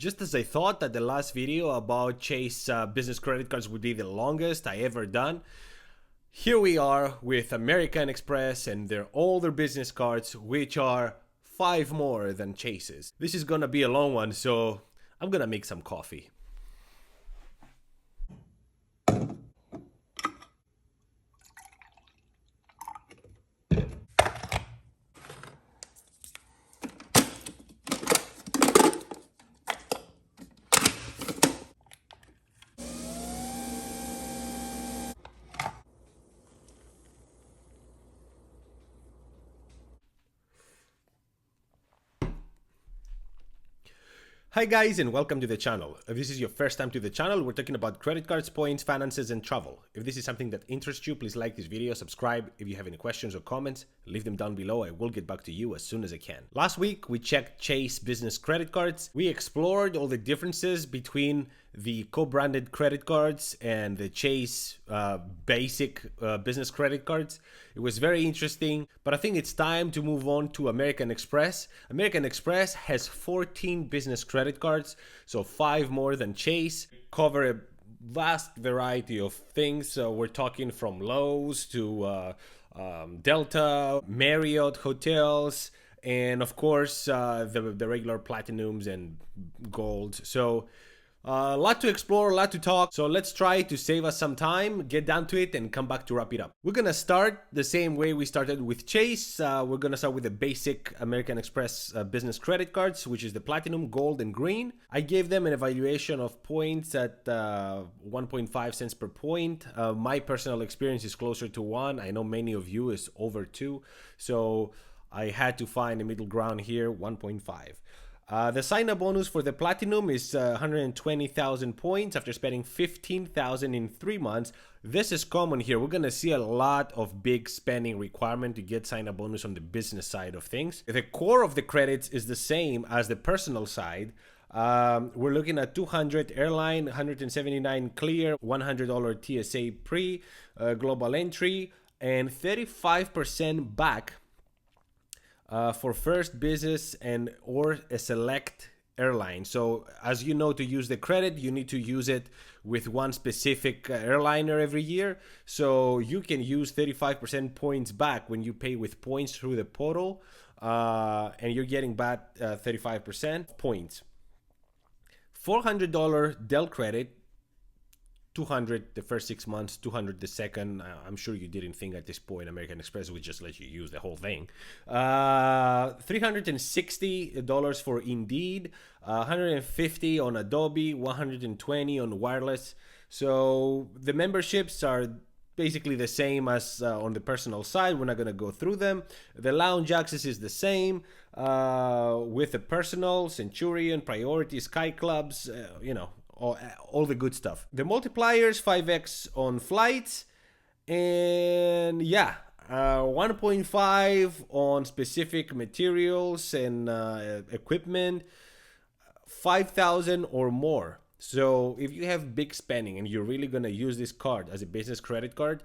Just as I thought that the last video about Chase business credit cards would be the longest I ever done, here we are with American Express and all their business cards, which are 5 more than Chase's. This is gonna be a long one, so I'm gonna make some coffee. Hi guys, and welcome to the channel. If this is your first time to the channel, we're talking about credit cards, points, finances, and travel. If this is something that interests you, please like this video, subscribe. If you have any questions or comments, leave them down below. I will get back to you as soon as I can. Last week, we checked Chase business credit cards. We explored all the differences between the co-branded credit cards and the Chase basic business credit cards. It was very interesting, but I think it's time to move on to American Express. American Express has 14 business credit cards, so 5 more than Chase. Cover a vast variety of things. So we're talking from Lowes to Delta, Marriott hotels, and of course the regular Platinums and Gold. So a lot to explore, a lot to talk. So let's try to save us some time, get down to it, and come back to wrap it up. We're gonna start the same way we started with Chase. We're gonna start with the basic American Express business credit cards, which is the Platinum, Gold, and Green. I gave them an evaluation of points at 1.5 cents per point. My personal experience is closer to 1. I know many of you is over 2. So I had to find a middle ground here, 1.5. The sign-up bonus for the Platinum is 120,000 points after spending 15,000 in 3 months. This is common here. We're gonna see a lot of big spending requirement to get sign-up bonus on the business side of things. The core of the credits is the same as the personal side. We're looking at 200 airline, 179 clear, $100 TSA pre, global entry, and 35% back for first business and or a select airline. So as you know, to use the credit, you need to use it with one specific airliner every year. So you can use 35% points back when you pay with points through the portal, and you're getting back 35% points. $400 Dell credit, 200 the first 6 months, 200 the second. I'm sure you didn't think at this point American Express would just let you use the whole thing. $360 for Indeed, 150 on Adobe, 120 on wireless. So the memberships are basically the same as on the personal side. We're not going to go through them. The lounge access is the same with the personal, Centurion, Priority, Sky Clubs, all the good stuff. The multipliers, 5x on flights, and 1.5 on specific materials and equipment, 5,000 or more. So if you have big spending and you're really gonna use this card as a business credit card,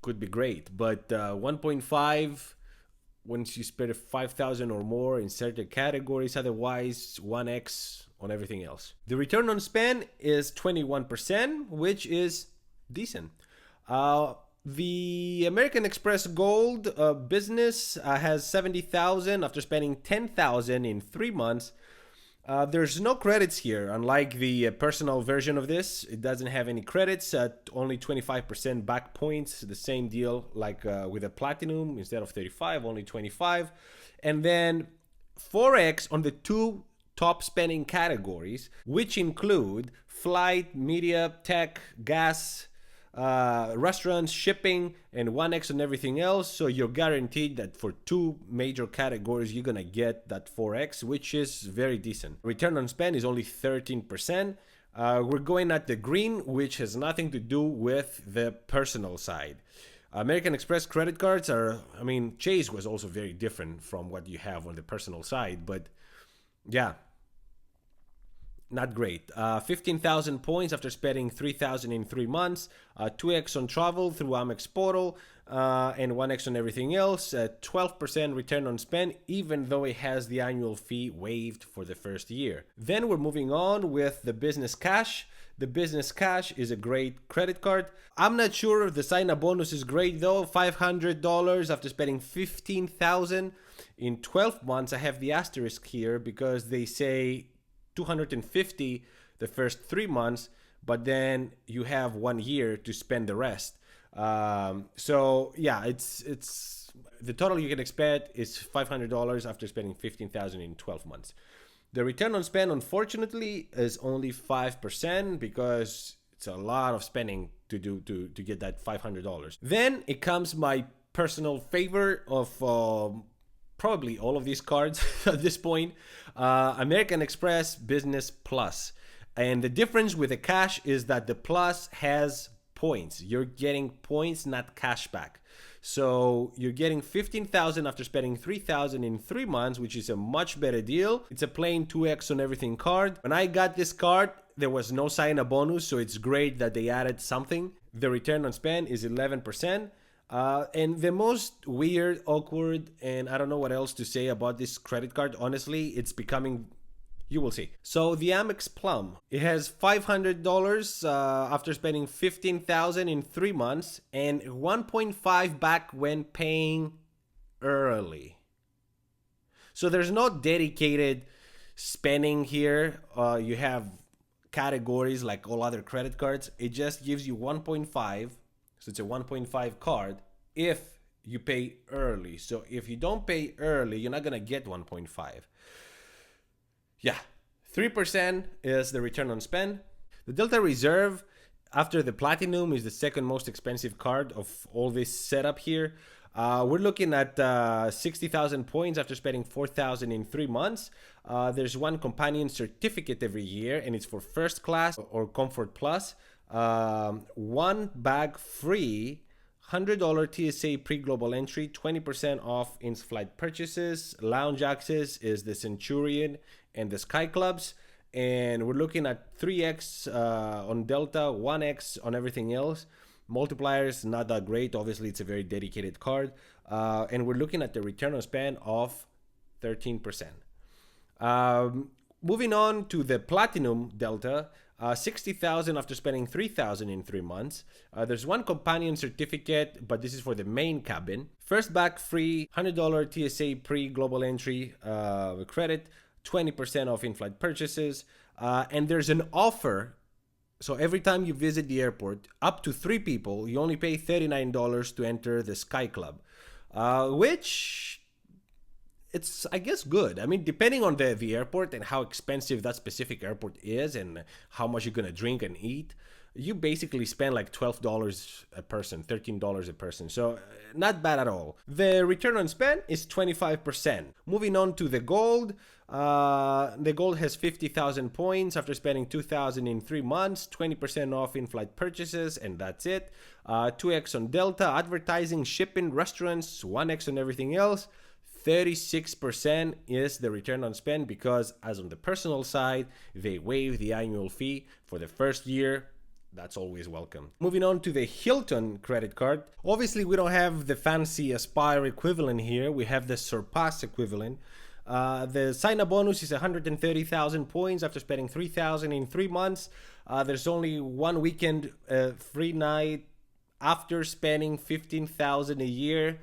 could be great. But 1.5 once you spend 5,000 or more in certain categories, otherwise 1x on everything else. The return on spend is 21%, which is decent. The American Express Gold business has 70,000 after spending 10,000 in 3 months. There's no credits here, unlike the personal version of this. It doesn't have any credits, only 25% back points, the same deal like with a Platinum. Instead of 35, only 25. And then 4x on the 2 top spending categories, which include flight, media, tech, gas, restaurants, shipping, and 1x on everything else. So you're guaranteed that for 2 major categories, you're gonna get that 4x, which is very decent. Return on spend is only 13%. We're going at the green, which has nothing to do with the personal side. American Express credit cards are, Chase was also very different from what you have on the personal side, but yeah. not great. 15,000 points after spending 3,000 in 3 months. 2x on travel through Amex Portal, and 1x on everything else. 12% return on spend, even though it has the annual fee waived for the first year. Then we're moving on with the Business Cash. The Business Cash is a great credit card. I'm not sure if the sign-up bonus is great though. $500 after spending 15,000 in 12 months. I have the asterisk here because they say 250 the first 3 months, but then you have 1 year to spend the rest. So yeah, it's the total you can expect is $500 after spending 15,000 in 12 months. The return on spend, unfortunately, is only 5% because it's a lot of spending to get that $500. Then it comes my personal favorite of probably all of these cards at this point, American Express Business Plus. And the difference with the cash is that the Plus has points. You're getting points, not cash back. So you're getting 15,000 after spending 3,000 in 3 months, which is a much better deal. It's a plain 2x on everything card. When I got this card, there was no sign-up bonus, so it's great that they added something. The return on spend is 11%. And the most weird, awkward, and I don't know what else to say about this credit card, honestly, it's becoming, you will see. So the Amex Plum, it has $500 after spending 15,000 in 3 months and 1.5 back when paying early. So there's no dedicated spending here. You have categories like all other credit cards. It just gives you 1.5. So it's a 1.5 card if you pay early. So if you don't pay early, you're not going to get 1.5. Yeah, 3% is the return on spend. The Delta Reserve, after the Platinum, is the second most expensive card of all this setup here. We're looking at 60,000 points after spending 4,000 in 3 months. There's one companion certificate every year, and it's for first class or Comfort Plus. One bag free, $100 TSA pre-global entry, 20% off in-flight purchases. Lounge access is the Centurion and the Sky Clubs. And we're looking at 3x on Delta, 1x on everything else. Multipliers, not that great. Obviously, it's a very dedicated card. And we're looking at the return on spend of 13%. Moving on to the Platinum Delta, 60,000 after spending 3,000 in 3 months. There's one companion certificate, but this is for the main cabin. First bag free, $100 TSA pre-global entry credit, 20% off in-flight purchases. And there's an offer. So every time you visit the airport, up to 3 people, you only pay $39 to enter the Sky Club, which it's, I guess, good. I mean, depending on the airport and how expensive that specific airport is and how much you're going to drink and eat, you basically spend like $12 a person, $13 a person. So not bad at all. The return on spend is 25%. Moving on to the Gold. The Gold has 50,000 points after spending 2,000 in 3 months, 20% off in-flight purchases, and that's it. 2x on Delta, advertising, shipping, restaurants, 1x on everything else. 36% is the return on spend because, as on the personal side, they waive the annual fee for the first year. That's always welcome. Moving on to the Hilton credit card. Obviously, we don't have the fancy Aspire equivalent here. We have the Surpass equivalent. The sign-up bonus is 130,000 points after spending 3,000 in 3 months. There's only one weekend free night after spending 15,000 a year.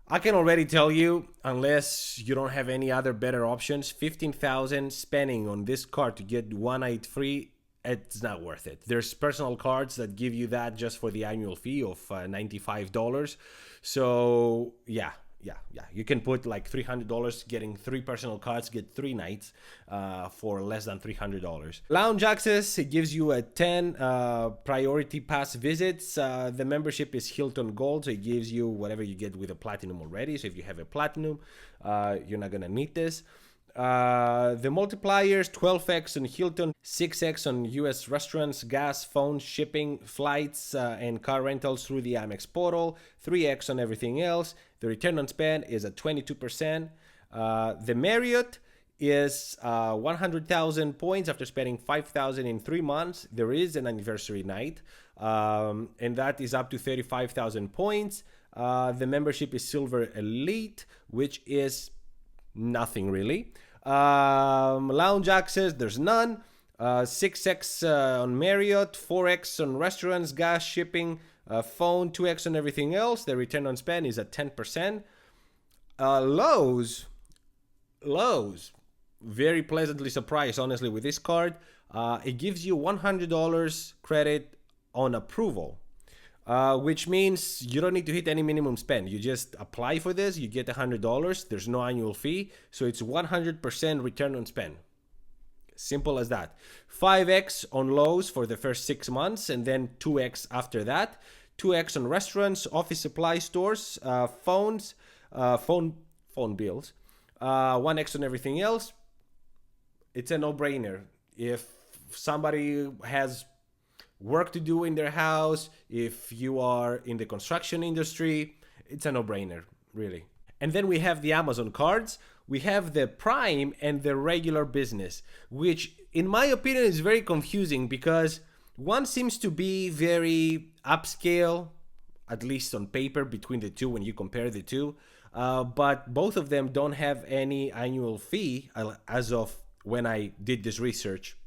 I can already tell you, unless you don't have any other better options, 15,000 spending on this card to get one night free, it's not worth it. There's personal cards that give you that just for the annual fee of $95. So yeah. You can put like $300 getting 3 personal cards, get 3 nights for less than $300. Lounge access, it gives you a 10 priority pass visits. The membership is Hilton Gold, so it gives you whatever you get with a Platinum already. So if you have a Platinum, you're not gonna need this. The multipliers, 12x on Hilton, 6x on US restaurants, gas, phone, shipping, flights, and car rentals through the Amex portal, 3x on everything else. The return on spend is at 22%. The Marriott is 100,000 points after spending 5,000 in 3 months. There is an anniversary night, and that is up to 35,000 points. The membership is Silver Elite, which is nothing really. Lounge access, there's none. 6x on Marriott, 4x on restaurants, gas, shipping, phone, 2x on everything else. The return on spend is at 10%. Lowes, very pleasantly surprised, honestly, with this card. It gives you $100 credit on approval, which means you don't need to hit any minimum spend. You just apply for this, you get $100. There's no annual fee, so it's 100% return on spend. Simple as that. 5x on Lowe's for the first 6 months, and then 2x after that. 2x on restaurants, office supply stores, phones, phone bills. 1x on everything else. It's a no-brainer. If somebody has work to do in their house, if you are in the construction industry, it's a no-brainer, really. And then we have the Amazon cards. We have the Prime and the regular business, which in my opinion is very confusing because one seems to be very upscale, at least on paper, between the two when you compare the two. But both of them don't have any annual fee as of when I did this research.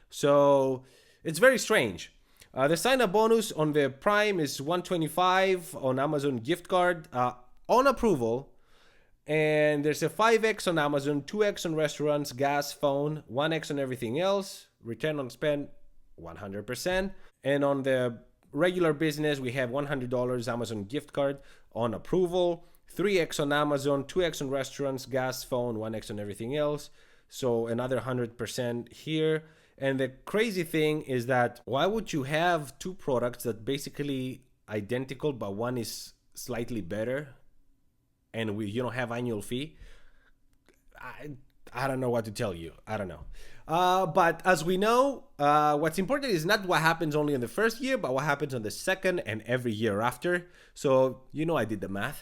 So it's very strange. The sign-up bonus on the Prime is $125 on Amazon gift card on approval. And there's a 5x on Amazon, 2x on restaurants, gas, phone, 1x on everything else. Return on spend, 100%. And on the regular business, we have $100 Amazon gift card on approval, 3x on Amazon, 2x on restaurants, gas, phone, 1x on everything else. So another 100% here. And the crazy thing is that why would you have two products that basically identical, but one is slightly better and you don't have annual fee? I don't know what to tell you. I don't know. But as we know, what's important is not what happens only in the first year, but what happens on the second and every year after. So, you know, I did the math.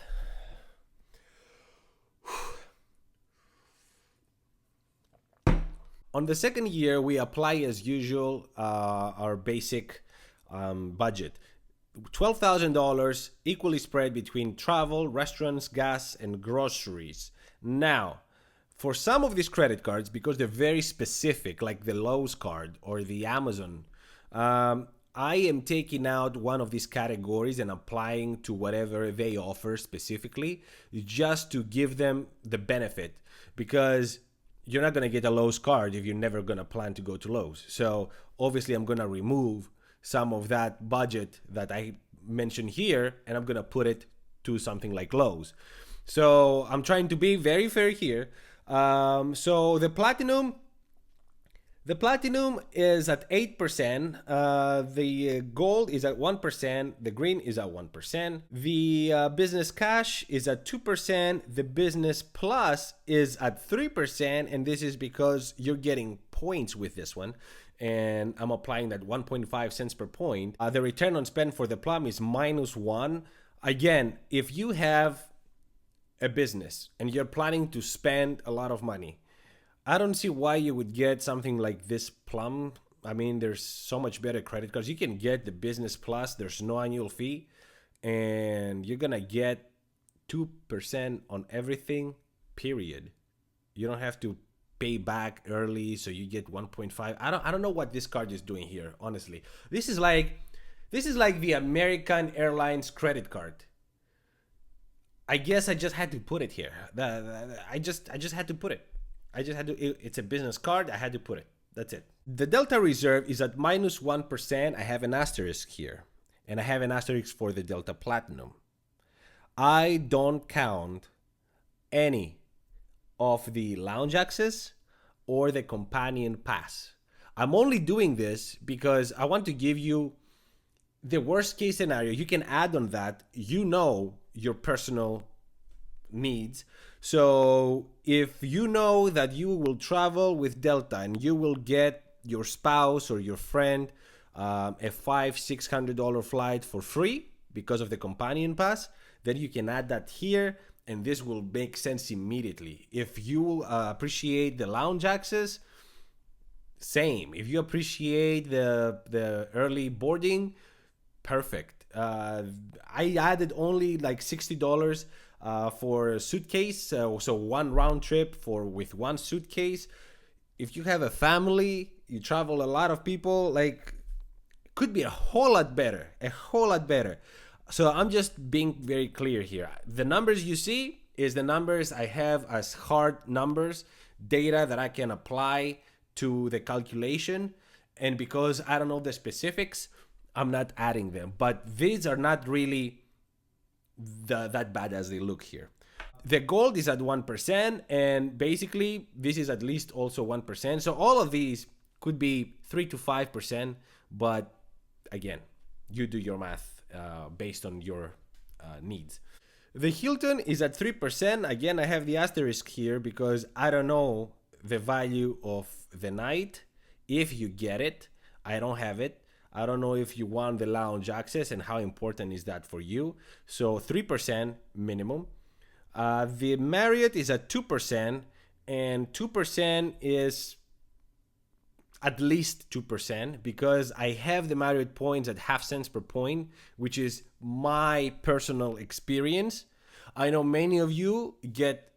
On the second year, we apply as usual our basic budget. $12,000 equally spread between travel, restaurants, gas, and groceries. Now, for some of these credit cards, because they're very specific, like the Lowe's card or the Amazon, I am taking out one of these categories and applying to whatever they offer specifically, just to give them the benefit. Because you're not going to get a Lowe's card if you're never going to plan to go to Lowe's. So obviously I'm going to remove some of that budget that I mentioned here, and I'm going to put it to something like Lowe's. So I'm trying to be very fair here. So the Platinum is at 8%. The Gold is at 1%. The Green is at 1%. The Business Cash is at 2%. The Business Plus is at 3%. And this is because you're getting points with this one. And I'm applying that 1.5 cents per point. The return on spend for the Plum is -1. Again, if you have a business and you're planning to spend a lot of money, I don't see why you would get something like this Plum. I mean, there's so much better credit cards. You can get the Business Plus. There's no annual fee. And you're going to get 2% on everything, period. You don't have to pay back early, so you get 1.5. I don't know what this card is doing here, honestly. This is like the American Airlines credit card. I guess I just had to put it here. I just had to put it. It's a business card. I had to put it. That's it. The Delta Reserve is at -1%. I have an asterisk here. And I have an asterisk for the Delta Platinum. I don't count any of the lounge access or the companion pass. I'm only doing this because I want to give you the worst case scenario. You can add on that, you know, your personal needs. So if you know that you will travel with Delta and you will get your spouse or your friend a $500-600 flight for free because of the companion pass, then you can add that here. and this will make sense immediately. If you appreciate the lounge access, same. If you appreciate the early boarding, perfect. I added only like $60 for a suitcase, so one round trip with one suitcase. If you have a family, you travel a lot of people, like, it could be a whole lot better, So I'm just being very clear here. The numbers you see is the numbers I have as hard numbers, data that I can apply to the calculation. And because I don't know the specifics, I'm not adding them. But these are not really that bad as they look here. The gold is at 1%, and basically this is at least also 1%. So all of these could be 3 to 5%, but again, you do your math based on your needs. The Hilton is at 3%. Again, I have the asterisk here because I don't know the value of the night. If you get it, I don't have it. I don't know if you want the lounge access and how important is that for you. So 3% minimum. The Marriott is at 2%, and 2% is at least 2% because I have the Marriott points at half cents per point, which is my personal experience. I know many of you get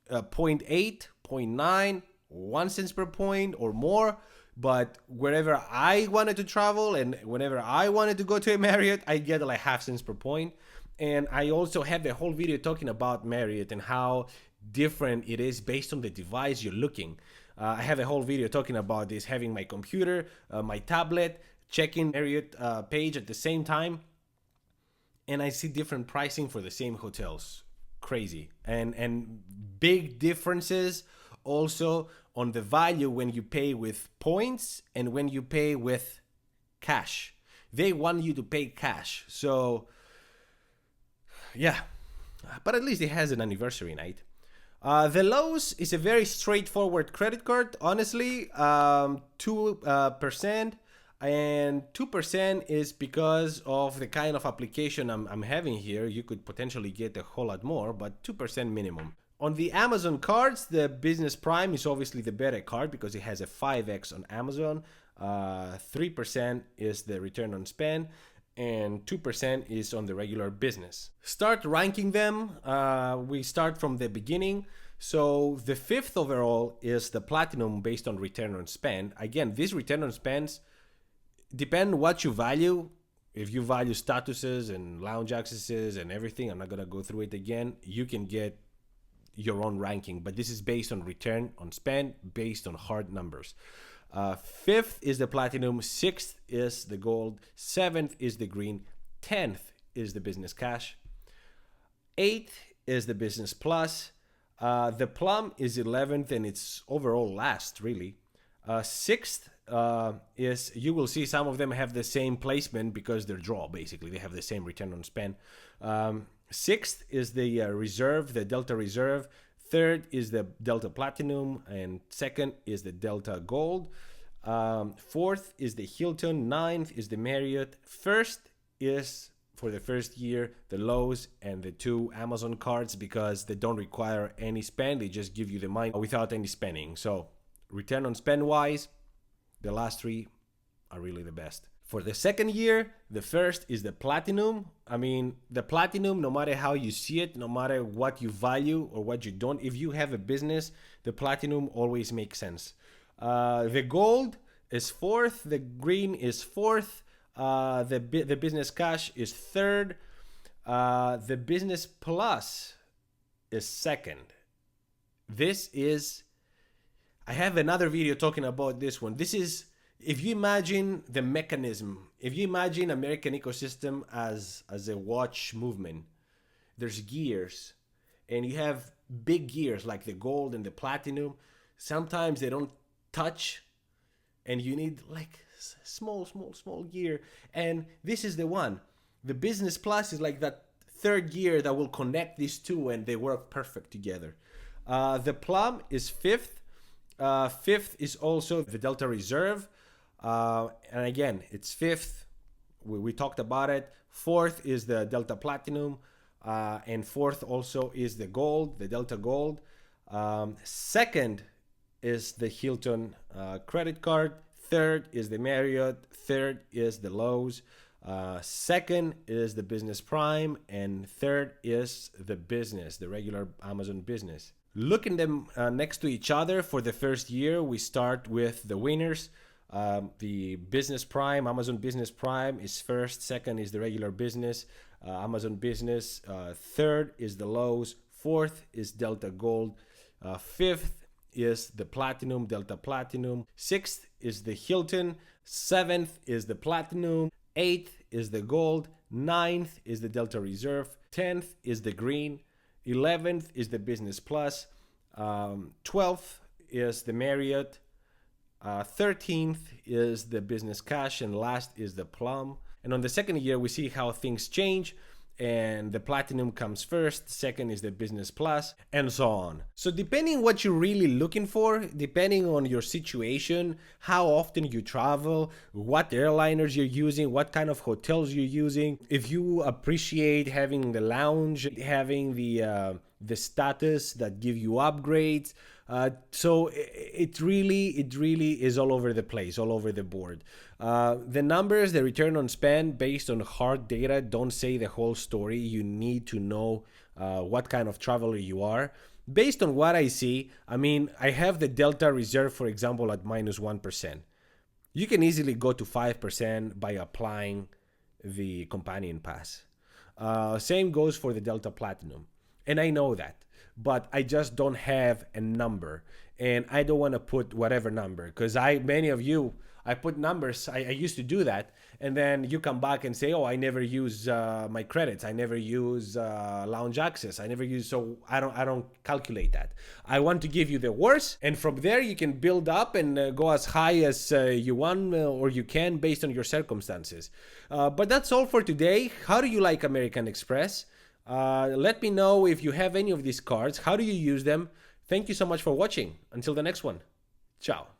0.8, 0.9, 1 cents per point or more, but wherever I wanted to travel and whenever I wanted to go to a Marriott, I get like half cents per point. And I also have the whole video talking about Marriott and how different it is based on the device you're looking. I have a whole video talking about this, having my computer, my tablet, checking Marriott page at the same time. And I see different pricing for the same hotels. Crazy. And big differences also on the value when you pay with points and when you pay with cash. They want you to pay cash. So yeah, but at least it has an anniversary night. The Lowes is a very straightforward credit card, honestly. 2%, and 2% is because of the kind of application I'm having here. You could potentially get a whole lot more, but 2% minimum. On the Amazon cards, the Business Prime is obviously the better card because it has a 5x on Amazon. 3% is the return on spend, and 2% is on the regular business. Start ranking them. We start from the beginning. So the fifth overall is the Platinum based on return on spend. Again, these return on spends depend what you value. If you value statuses and lounge accesses and everything, I'm not gonna go through it again. You can get your own ranking, but this is based on return on spend, based on hard numbers. Fifth is the Platinum, sixth is the Gold, seventh is the Green, 10th is the Business Cash, 8th is the Business Plus, the Plum is 11th and it's overall last really. 6th is, you will see some of them have the same placement because they're draw, basically they have the same return on spend. 6th is the Reserve, the Delta Reserve. Third is the Delta Platinum, and second is the Delta Gold. Fourth is the Hilton. Ninth is the Marriott. First is, for the first year, the Lowes and the 2 Amazon cards because they don't require any spend. They just give you the money without any spending. So return on spend wise, the last 3 are really the best. For the second year, the first is the Platinum. I mean, the Platinum, no matter how you see it, no matter what you value or what you don't, if you have a business, the Platinum always makes sense. The Gold is 4th, the Green is 4th, the Business Cash is 3rd, the Business Plus is 2nd. This is, I have another video talking about this one. This is, if you imagine the mechanism, if you imagine American ecosystem as a watch movement, there's gears, and you have big gears like the Gold and the Platinum. Sometimes they don't touch, and you need like small gear. And this is the one. The Business Plus is like that third gear that will connect these two, and they work perfect together. The Plum is 5th. 5th is also the Delta Reserve. And again, it's 5th. We talked about it. 4th is the Delta Platinum. And fourth also is the Gold, the Delta Gold. Second is the Hilton credit card. Third is the Marriott. Third is the Lowes. Second is the Business Prime. And third is the Business, the regular Amazon Business. Looking them next to each other for the first year, we start with the winners. The Business Prime, Amazon Business Prime is first. Second is the regular Business, Amazon Business. Third is the Lowes. Fourth is Delta Gold. Fifth is the Platinum, Delta Platinum. Sixth is the Hilton. Seventh is the Platinum. Eighth is the Gold. Ninth is the Delta Reserve. 10th is the Green. 11th is the Business Plus. 12th is the Marriott. 13th is the Business Cash, and last is the Plum. And on the second year, we see how things change, and the Platinum comes first, second is the Business Plus, and so on. So depending what you're really looking for, depending on your situation, how often you travel, what airliners you're using, what kind of hotels you're using, if you appreciate having the lounge, having the status that give you upgrades. So it really is all over the place, all over the board. The numbers, the return on spend based on hard data don't say the whole story. You need to know what kind of traveler you are. Based on what I see, I mean, I have the Delta Reserve, for example, at minus 1%. You can easily go to 5% by applying the companion pass. Same goes for the Delta Platinum. And I know that, but I just don't have a number, and I don't want to put whatever number, because many of you, I put numbers. I used to do that, and then you come back and say, oh, I never use my credits, I never use lounge access, I never use, so I don't calculate that. I want to give you the worst, and from there you can build up and go as high as you want or you can based on your circumstances. But that's all for today. How do you like American Express? Let me know if you have any of these cards. How do you use them? Thank you so much for watching. Until the next one. Ciao.